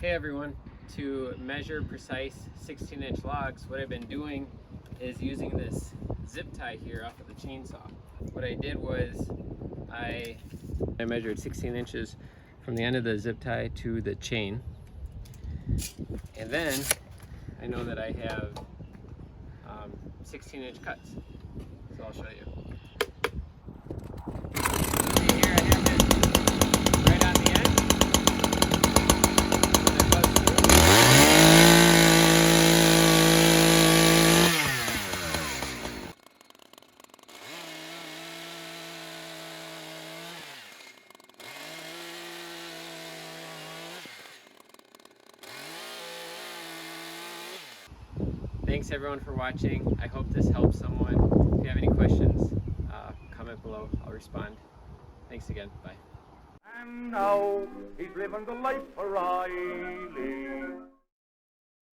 Hey everyone, to measure precise 16-inch logs, what I've been doing is using this zip tie here off of the chainsaw. What I did was I measured 16 inches from the end of the zip tie to the chain, and then I know that I have 16-inch cuts, so I'll show you. Thanks everyone for watching. I hope this helps someone. If you have any questions, comment below. I'll respond. Thanks again. Bye. And now he's living the life of Rye.